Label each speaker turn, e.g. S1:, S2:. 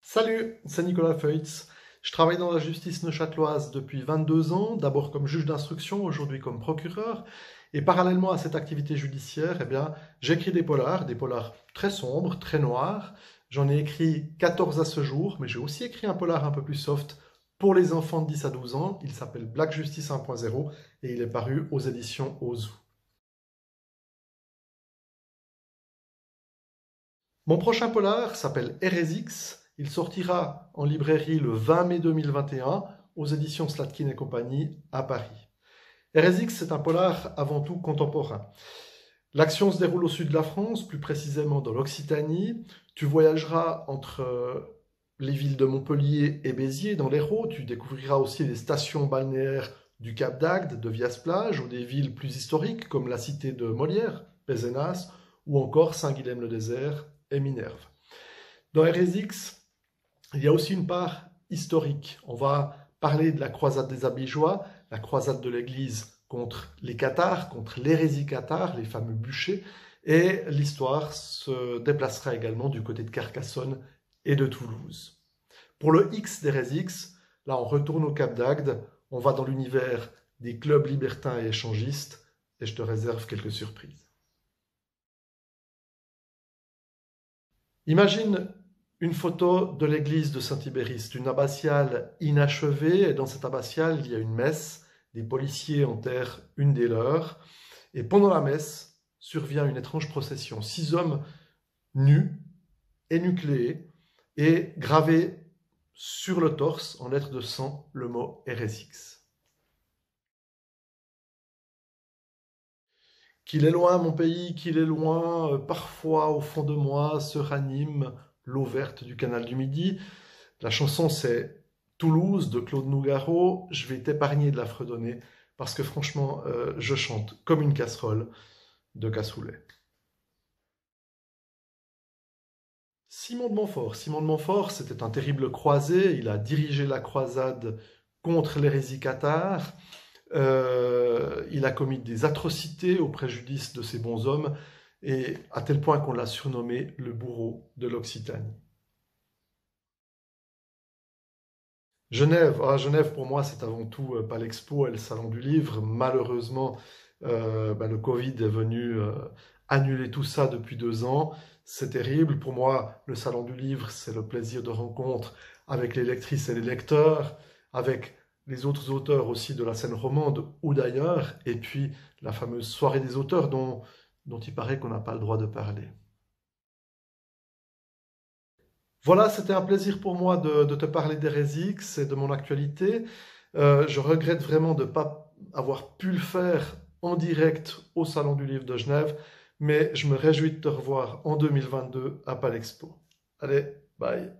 S1: Salut, c'est Nicolas Feutz. Je travaille dans la justice neuchâteloise depuis 22 ans, d'abord comme juge d'instruction, aujourd'hui comme procureur. Et parallèlement à cette activité judiciaire, j'écris des polars très sombres, très noirs. J'en ai écrit 14 à ce jour, mais j'ai aussi écrit un polar un peu plus soft pour les enfants de 10 à 12 ans. Il s'appelle Black Justice 1.0 et il est paru aux éditions Ozu. Mon prochain polar s'appelle Héresix. Il sortira en librairie le 20 mai 2021 aux éditions Slatkin et compagnie à Paris. Héresix, c'est un polar avant tout contemporain. L'action se déroule au sud de la France, plus précisément dans l'Occitanie. Tu voyageras entre les villes de Montpellier et Béziers dans l'Hérault. Tu découvriras aussi les stations balnéaires du Cap d'Agde, de Vias-Plage, ou des villes plus historiques comme la cité de Molière, Pézenas, ou encore Saint-Guilhem-le-Désert et Minerve. Dans Héresix, il y a aussi une part historique. On va parler de la croisade des Abigeois, la croisade de l'Église contre les cathares, contre l'hérésie cathare, les fameux bûchers, et l'histoire se déplacera également du côté de Carcassonne et de Toulouse. Pour le X d'Héresix, là on retourne au Cap d'Agde, on va dans l'univers des clubs libertins et échangistes, et je te réserve quelques surprises. Imagine une photo de l'église de Saint-Ibériste, une abbatiale inachevée, et dans cette abbatiale, il y a une messe, des policiers enterrent une des leurs, et pendant la messe, survient une étrange procession. 6 hommes nus, énucléés, et gravés sur le torse, en lettres de sang, le mot Héresix. Qu'il est loin mon pays, qu'il est loin, parfois au fond de moi se ranime l'eau verte du canal du Midi. La chanson c'est Toulouse de Claude Nougaro. Je vais t'épargner de la fredonner parce que franchement, je chante comme une casserole de cassoulet. Simon de Montfort. Simon de Montfort, c'était un terrible croisé. Il a dirigé la croisade contre l'hérésie cathare. Il a commis des atrocités au préjudice de ces bons hommes, et à tel point qu'on l'a surnommé le bourreau de l'Occitanie. Genève, Genève pour moi c'est avant tout pas l'expo et le salon du livre. Malheureusement, le Covid est venu annuler tout ça depuis 2 ans. C'est terrible. Pour moi, le salon du livre, c'est le plaisir de rencontre avec les lectrices et les lecteurs, avec les autres auteurs aussi de la scène romande ou d'ailleurs, et puis la fameuse soirée des auteurs dont il paraît qu'on n'a pas le droit de parler. Voilà, c'était un plaisir pour moi de te parler d'Héresix et de mon actualité. Je regrette vraiment de ne pas avoir pu le faire en direct au Salon du Livre de Genève, mais je me réjouis de te revoir en 2022 à Palexpo. Allez, bye!